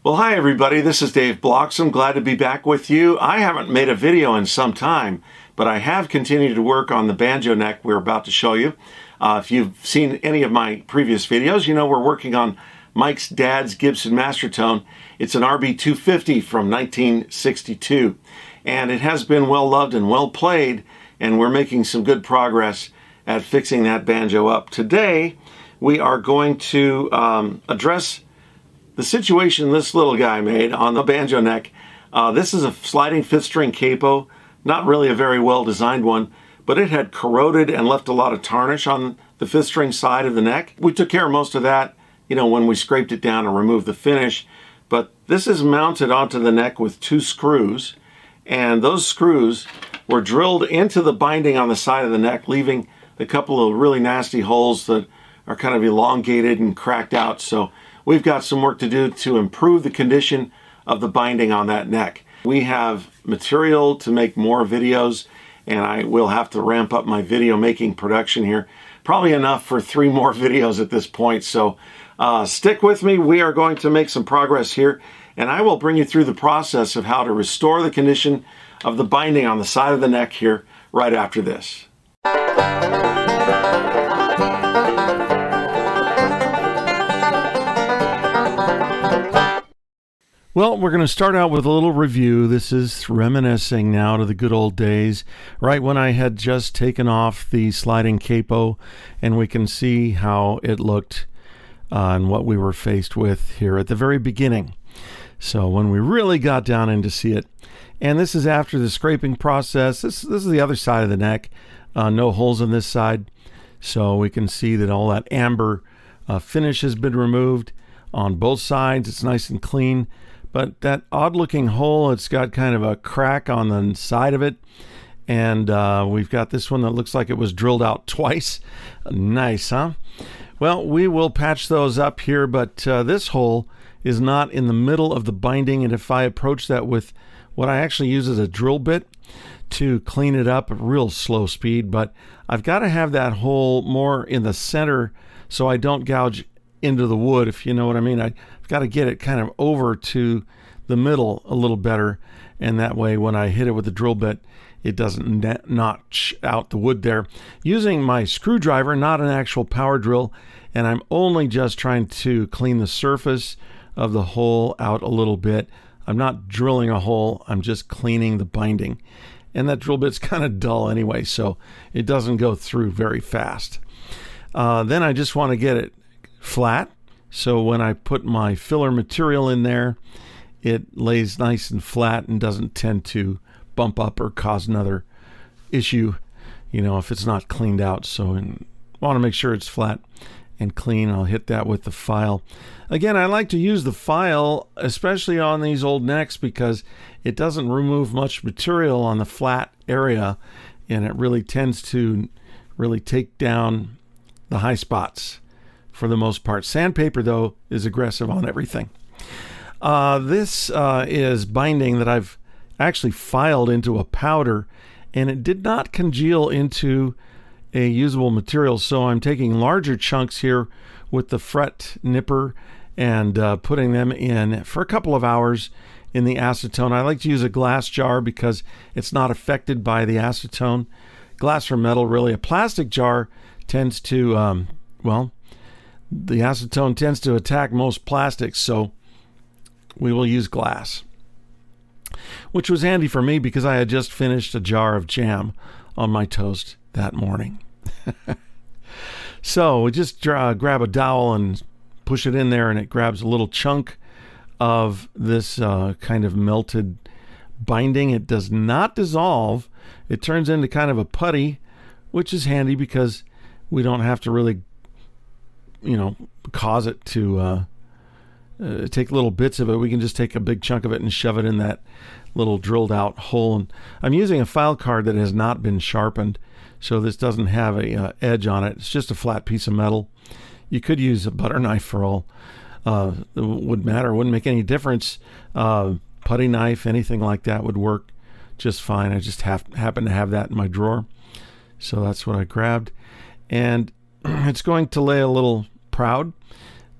Well, hi everybody, this is Dave Blocks. I'm glad to be back with you. I haven't made a video in some time, but I have continued to work on the banjo neck we're about to show you. If you've seen any of my previous videos, you know we're working on Mike's dad's Gibson Mastertone. It's an RB250 from 1962, and it has been well loved and well played, and we're making some good progress at fixing that banjo up. Today, we are going to address the situation this little guy made on the banjo neck. This is a sliding fifth string capo, not really a very well designed one, but it had corroded and left a lot of tarnish on the fifth string side of the neck. We took care of most of that, you know, when we scraped it down and removed the finish. But this is mounted onto the neck with 2 screws, and those screws were drilled into the binding on the side of the neck, leaving a couple of really nasty holes that are kind of elongated and cracked out. So we've got some work to do to improve the condition of the binding on that neck. We have material to make more videos, and I will have to ramp up my video making production here. Probably enough for 3 more videos at this point, so stick with me. We are going to make some progress here, and I will bring you through the process of how to restore the condition of the binding on the side of the neck here right after this. Well, we're going to start out with a little review. This is reminiscing now to the good old days, right when I had just taken off the sliding capo, and we can see how it looked and what we were faced with here at the very beginning. So when we really got down in to see it, and this is after the scraping process. This is the other side of the neck, no holes on this side, so we can see that all that amber finish has been removed on both sides. It's nice and clean. But that odd looking hole, it's got kind of a crack on the side of it. And we've got this one that looks like it was drilled out twice. Nice, huh? Well, we will patch those up here, but this hole is not in the middle of the binding. And if I approach that with what I actually use as a drill bit to clean it up at real slow speed, but I've got to have that hole more in the center so I don't gouge into the wood, if you know what I mean. I've got to get it kind of over to the middle a little better, and that way when I hit it with the drill bit, it doesn't notch out the wood there. Using my screwdriver, not an actual power drill, and I'm only just trying to clean the surface of the hole out a little bit. I'm not drilling a hole, I'm just cleaning the binding. And that drill bit's kind of dull anyway, so it doesn't go through very fast. Then I just want to get it flat, so when I put my filler material in there, it lays nice and flat and doesn't tend to bump up or cause another issue, you know, if it's not cleaned out. So I want to make sure it's flat and clean. I'll hit that with the file. Again, I like to use the file, especially on these old necks, because it doesn't remove much material on the flat area, and it really tends to really take down the high spots for the most part. Sandpaper, though, is aggressive on everything. This is binding that I've actually filed into a powder, and it did not congeal into a usable material, so I'm taking larger chunks here with the fret nipper and putting them in for a couple of hours in the acetone. I like to use a glass jar because it's not affected by the acetone. Glass or metal, really. A plastic jar tends to, the acetone tends to attack most plastics, so we will use glass. Which was handy for me because I had just finished a jar of jam on my toast that morning. So we just grab a dowel and push it in there, and it grabs a little chunk of this kind of melted binding. It does not dissolve. It turns into kind of a putty, which is handy because we don't have to really, you know, cause it to take little bits of it. We can just take a big chunk of it and shove it in that little drilled out hole. And I'm using a file card that has not been sharpened, so this doesn't have a edge on it. It's just a flat piece of metal. You could use a butter knife for all. It wouldn't matter. It wouldn't make any difference. Putty knife, anything like that would work just fine. I just happen to have that in my drawer, so that's what I grabbed. And it's going to lay a little proud.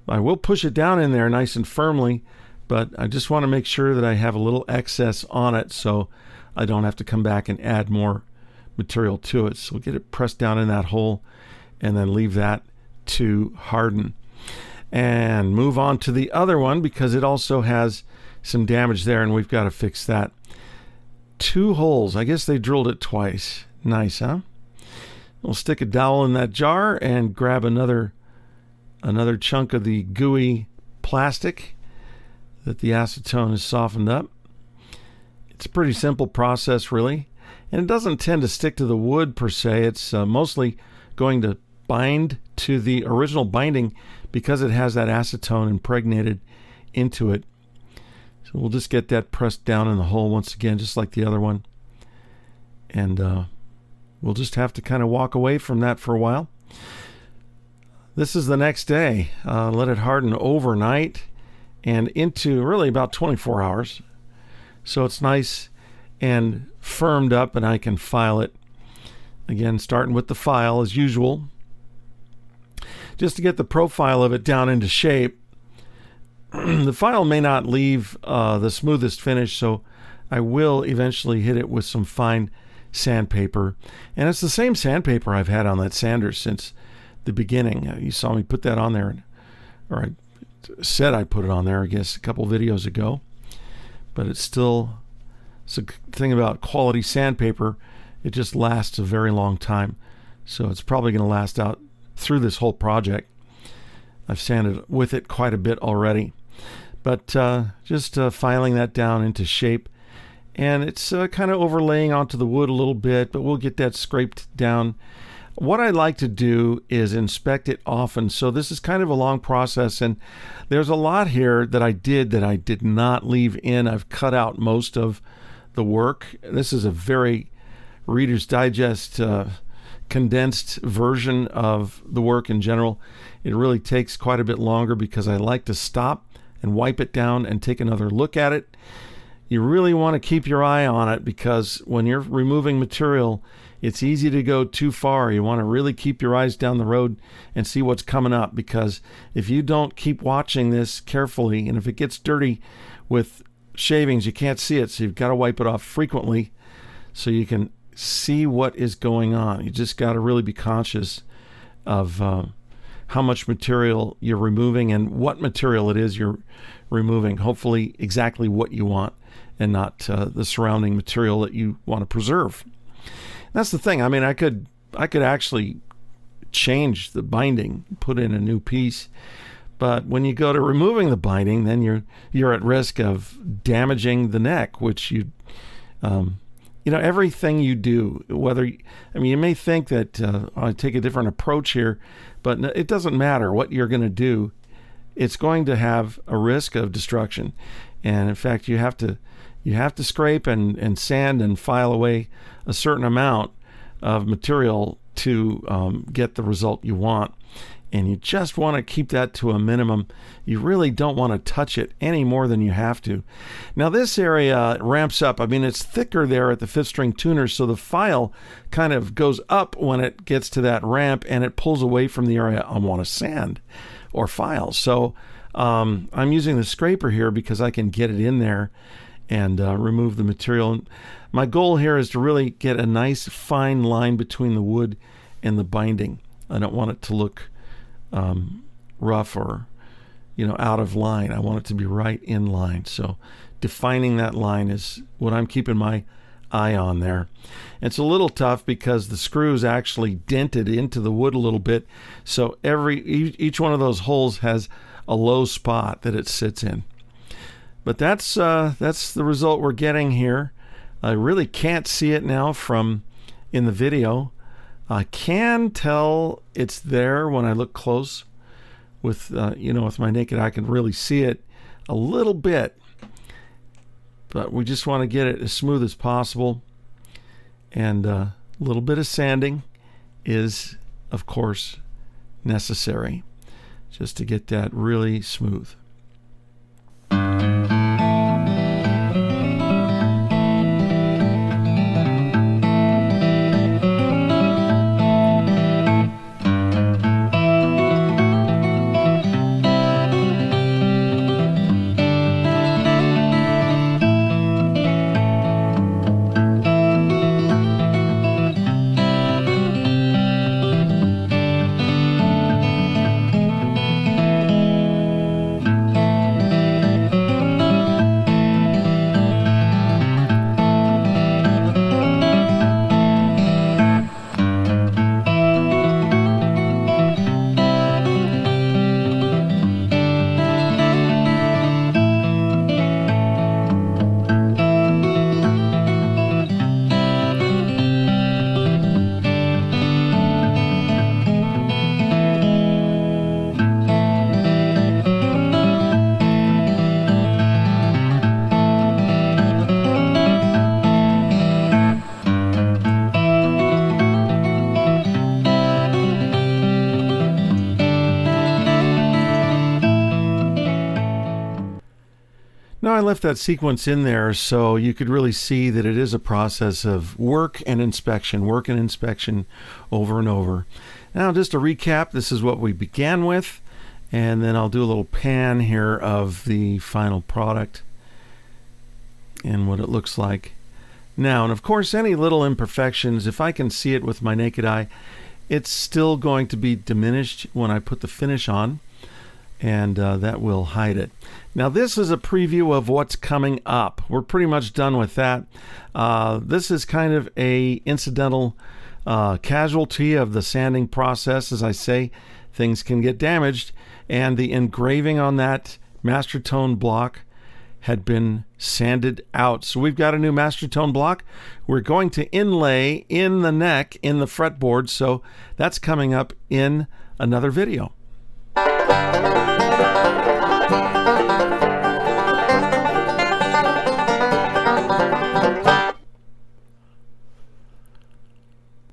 I will push it down in there nice and firmly, but I just want to make sure that I have a little excess on it so I don't have to come back and add more material to it. So we'll get it pressed down in that hole and then leave that to harden. And move on to the other one because it also has some damage there and we've got to fix that. 2 holes. I guess they drilled it twice. Nice, huh? We'll stick a dowel in that jar and grab another chunk of the gooey plastic that the acetone has softened up. It's a pretty simple process, really. And it doesn't tend to stick to the wood per se. It's mostly going to bind to the original binding because it has that acetone impregnated into it. So we'll just get that pressed down in the hole once again, just like the other one. And we'll just have to kind of walk away from that for a while. This is the next day. Let it harden overnight and into really about 24 hours. So it's nice and firmed up and I can file it. Again, starting with the file as usual. Just to get the profile of it down into shape. The file may not leave the smoothest finish, so I will eventually hit it with some fine sandpaper. And it's the same sandpaper I've had on that sander since the beginning. You saw me put that on there, or I said I put it on there, I guess, a couple videos ago. But it's a thing about quality sandpaper. It just lasts a very long time. So it's probably going to last out through this whole project. I've sanded with it quite a bit already. But just filing that down into shape. And it's kind of overlaying onto the wood a little bit, but we'll get that scraped down. What I like to do is inspect it often. So this is kind of a long process, and there's a lot here that I did not leave in. I've cut out most of the work. This is a very Reader's Digest condensed version of the work in general. It really takes quite a bit longer because I like to stop and wipe it down and take another look at it. You really want to keep your eye on it because when you're removing material, it's easy to go too far. You want to really keep your eyes down the road and see what's coming up, because if you don't keep watching this carefully, and if it gets dirty with shavings, you can't see it. So you've got to wipe it off frequently so you can see what is going on. You just got to really be conscious of how much material you're removing and what material it is you're removing. Hopefully exactly what you want and not the surrounding material that you want to preserve. That's the thing. I mean, I could actually change the binding, put in a new piece, but when you go to removing the binding, then you're at risk of damaging the neck, which everything you do, you may think that I take a different approach here, but it doesn't matter what you're going to do. It's going to have a risk of destruction. And in fact, you have to scrape and sand and file away a certain amount of material to get the result you want. And you just want to keep that to a minimum. You really don't want to touch it any more than you have to. Now this area ramps up. I mean, it's thicker there at the 5th string tuner, so the file kind of goes up when it gets to that ramp and it pulls away from the area I want to sand or file. So I'm using the scraper here because I can get it in there and remove the material. My goal here is to really get a nice fine line between the wood and the binding. I don't want it to look rough or out of line. I want it to be right in line. So defining that line is what I'm keeping my eye on there. It's a little tough because the screws actually dented into the wood a little bit, so each one of those holes has a low spot that it sits in. But that's the result we're getting here. I really can't see it now from in the video. I can tell it's there when I look close with my naked eye. I can really see it a little bit, but we just want to get it as smooth as possible, and a little bit of sanding is of course necessary just to get that really smooth. Now I left that sequence in there so you could really see that it is a process of work and inspection over and over. Now just to recap, this is what we began with, and then I'll do a little pan here of the final product and what it looks like. Now, and of course, any little imperfections, if I can see it with my naked eye, it's still going to be diminished when I put the finish on, and that will hide it. Now, this is a preview of what's coming up. We're pretty much done with that. This is kind of a incidental casualty of the sanding process. As I say, things can get damaged, and the engraving on that Mastertone block had been sanded out. So we've got a new Mastertone block. We're going to inlay in the neck, in the fretboard, so that's coming up in another video.